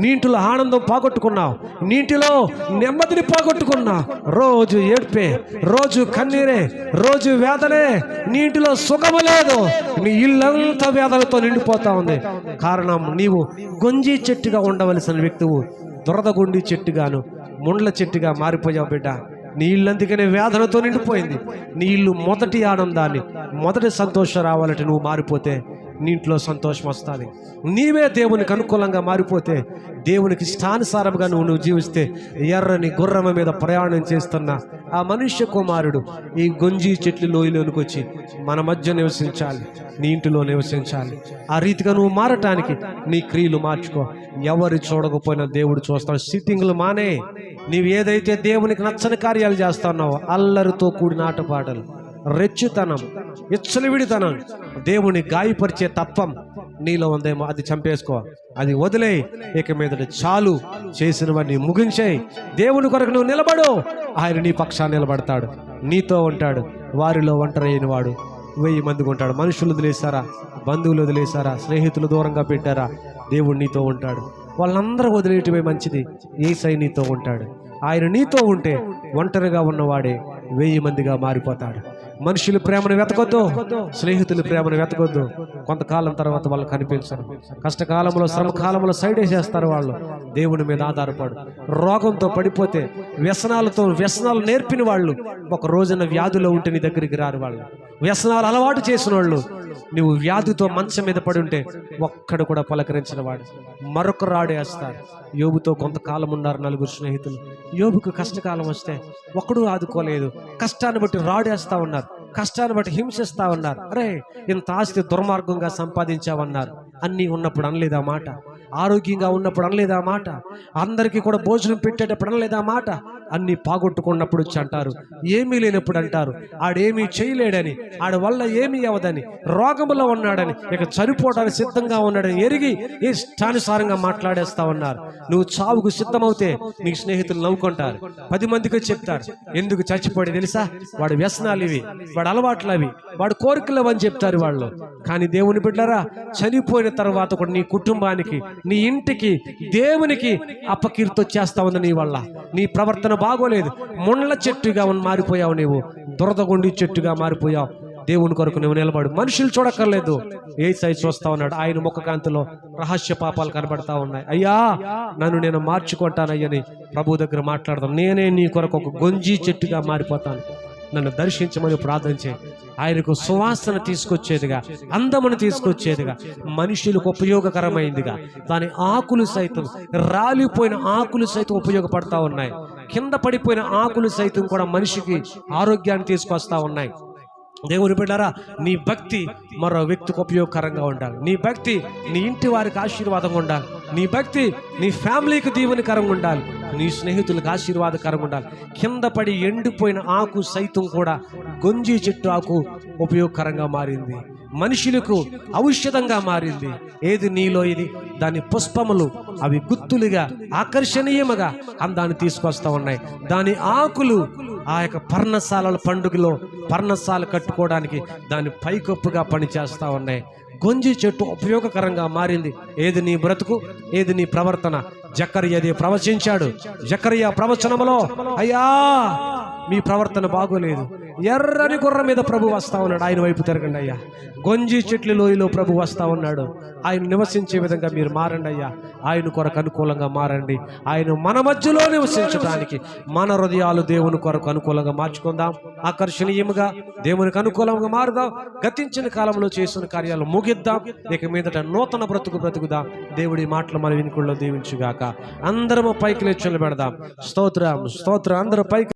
నీటిలో ఆనందం పోగొట్టుకున్నావు, నీటిలో నెమ్మదిని పోగొట్టుకున్నావు. రోజు ఏడ్పే, రోజు కన్నీరే, రోజు వేదనే, నీటిలో సుఖము లేదు. నీ ఇల్లంతా వేదనతో నిండిపోతా ఉంది. కారణం నీవు గొంజి చెట్టుగా ఉండవలసిన వ్యక్తివు దురదగుండి చెట్టుగాను ముండ్ల చెట్టుగా మారిపోయావు బిడ్డ. నీ ఇల్లు అందుకనే వేదనతో నిండిపోయింది. నీ ఇల్లు మొదటి ఆనందాన్ని, మొదటి సంతోషం రావాలంటే నువ్వు మారిపోతే నీ ఇంట్లో సంతోషం వస్తుంది. నీవే దేవునికి అనుకూలంగా మారిపోతే, దేవునికి ఇష్టానుసారంగా నువ్వు జీవిస్తే, ఎర్రని గుర్రమ మీద ప్రయాణం చేస్తున్న ఆ మనుష్య కుమారుడు ఈ గొంజి చెట్ల లోయలోనికి వచ్చి మన మధ్య నివసించాలి, నీ ఇంటిలో నివసించాలి. ఆ రీతిగా నువ్వు మారటానికి నీ క్రియలు మార్చుకో. ఎవరు చూడకపోయినా దేవుడు చూస్తాడు. సిట్టింగ్లు మానే. నీవు ఏదైతే దేవునికి నచ్చని కార్యాలు చేస్తున్నావో, అల్లరితో కూడిన ఆటపాటలు, రెచ్చుతనం, విచ్చలవిడితనం, దేవుని గాయపరిచే తత్వం నీలో ఉందేమో అది చంపేసుకో, అది వదిలే. ఇక మీదట చాలు, చేసినవన్నీ ముగించేయి. దేవుని కొరకు నువ్వు నిలబడు. ఆయన నీ పక్షాన్ని నిలబడతాడు, నీతో ఉంటాడు. వారిలో ఒంటరైన వాడు 1000 మందికి ఉంటాడు. మనుషులు వదిలేశారా, బంధువులు వదిలేశారా, స్నేహితులు దూరంగా పెట్టారా, దేవుడు నీతో ఉంటాడు. వాళ్ళందరూ వదిలేయటమే మంచిది. యేసయ్య నీతో ఉంటాడు. ఆయన నీతో ఉంటే ఒంటరిగా ఉన్నవాడే 1000 మందిగా మారిపోతాడు. మనుషుల ప్రేమను వెతకొద్దు, స్నేహితుల ప్రేమను వెతకొద్దు. కొంతకాలం తర్వాత వాళ్ళు కనిపించరు. కష్టకాలంలో, శ్రమకాలంలో సైడ్ వేసేస్తారు వాళ్ళు. దేవుని మీద ఆధారపడు. రోగంతో పడిపోతే, వ్యసనాలు నేర్పిన వాళ్ళు ఒక రోజున వ్యాధిలో ఉంటే నీ దగ్గరికి రారు. వాళ్ళు వ్యసనాలు అలవాటు చేసిన వాళ్ళు, నువ్వు వ్యాధితో మంచం మీద పడి ఉంటే ఒక్కడు కూడా పలకరించిన వాడు మరొక రాడేస్తారు. యోబుతో కొంతకాలం ఉన్నారు 4 స్నేహితులు. యోబుకు కష్టకాలం వస్తే ఒక్కడు ఆదుకోలేదు. కష్టాన్ని బట్టి రాడేస్తా ఉన్నారు, కష్టాన్ని బట్టి హింసిస్తా ఉన్నారు. అరే, ఇంత ఆస్తి దుర్మార్గంగా సంపాదించావన్నారు. అన్నీ ఉన్నప్పుడు అనలేదా మాట? ఆరోగ్యంగా ఉన్నప్పుడు అనలేదా మాట? అందరికీ కూడా భోజనం పెట్టేటప్పుడు అనలేదా మాట? అన్నీ పాగొట్టుకున్నప్పుడు వచ్చి అంటారు, ఏమీ లేనప్పుడు అంటారు ఆడేమీ చేయలేడని, ఆడ వల్ల ఏమీ అవదని, రోగములో ఉన్నాడని, ఇక చనిపోవడానికి సిద్ధంగా ఉన్నాడని ఎరిగి ఇష్టానుసారంగా మాట్లాడేస్తా ఉన్నారు. నువ్వు చావుకు సిద్ధమవుతే నీ స్నేహితులు నవ్వుకుంటారు. 10 మందికి చెప్తారు, ఎందుకు చచ్చిపోయాడు తెలుసా, వాడు వ్యసనాలు ఇవి, వాడు అలవాట్లు అవి, వాడు కోరికలు అని చెప్తారు వాళ్ళు. కానీ దేవుని బిడ్డలారా, చనిపోయిన తర్వాత కూడా నీ కుటుంబానికి, నీ ఇంటికి, దేవునికి అపకీర్తి వచ్చేస్తా ఉంది. నీ వల్ల నీ ప్రవర్తన బాగోలేదు. ముండ్ల చెట్టుగా మారిపోయావు, నీవు దురదగుండి చెట్టుగా మారిపోయావు. దేవుని కొరకు నువ్వు నిలబడు. మనుషులు చూడక్కర్లేదు, యేసయ్య చూస్తా ఉన్నాడు. ఆయన ముఖకాంతిలో రహస్య పాపాలు కనబడతా ఉన్నాయి. అయ్యా, నన్ను నేను మార్చుకుంటానయ్యని ప్రభు దగ్గర మాట్లాడతాను. నేనే నీ కొరకు ఒక గొంజి చెట్టుగా మారిపోతాను, నన్ను దర్శించమని ప్రార్థన చేయి. ఆయనకు సువాసన తీసుకొచ్చేదిగా, అందమును తీసుకొచ్చేదిగా, మనుషులకు ఉపయోగకరమైందిగా, దాని ఆకులు సైతం, రాలిపోయిన ఆకులు సైతం ఉపయోగపడతా ఉన్నాయి. కింద పడిపోయిన ఆకులు సైతం కూడా మనిషికి ఆరోగ్యాన్ని తీసుకొస్తా ఉన్నాయి. దేవుని బిడ్డారా, నీ భక్తి మరో వ్యక్తికి ఉపయోగకరంగా ఉండాలి. నీ భక్తి నీ ఇంటి వారికి ఆశీర్వాదంగా ఉండాలి. నీ భక్తి నీ ఫ్యామిలీకి దీవెనకరంగా ఉండాలి. నీ స్నేహితులకు ఆశీర్వాదకరంగా ఉండాలి. కింద పడి ఎండిపోయిన ఆకు సైతం కూడా గొంజి చెట్టు ఆకు ఉపయోగకరంగా మారింది, మనుషులకు ఔషధంగా మారింది. ఏది నీలో ఇది, దాని పుష్పములు అవి గుత్తులుగా ఆకర్షణీయముగా అందాన్ని తీసుకొస్తా ఉన్నాయి. దాని ఆకులు ఆ యొక్క పర్ణశాలల పండుగలో పర్ణశాల కట్టుకోవడానికి దాని పైకప్పుగా పనిచేస్తా ఉన్నాయి. గొంజి చెట్టు ఉపయోగకరంగా మారింది. ఏది నీ బ్రతుకు, ఏది నీ ప్రవర్తన. జకర్యాది ప్రవచించాడు. జకర్యా ప్రవచనములో, అయ్యా మీ ప్రవర్తన బాగోలేదు, ఎర్రని గుర్ర మీద ప్రభు వస్తా ఉన్నాడు, ఆయన వైపు తిరగండి అయ్యా. గొంజి చెట్ల లోయలో ప్రభు వస్తా ఉన్నాడు, ఆయన నివసించే విధంగా మీరు మారండి అయ్యా. ఆయన కొరకు అనుకూలంగా మారండి. ఆయన మన మధ్యలో నివసించడానికి మన హృదయాలు దేవుని కొరకు అనుకూలంగా మార్చుకుందాం. ఆకర్షణీయముగా దేవునికి అనుకూలంగా మారుదాం. గతించిన కాలంలో చేసిన కార్యాలు ముగిద్దాం. ఇక మీదట నూతన బ్రతుకుదాం. దేవుడి మాటలు మన వినుకుల్లో దీవించుగాక. అందరము పైకి లేచి నిలబెడదాం. స్తోత్రం, స్తోత్రం. అందరూ పైకి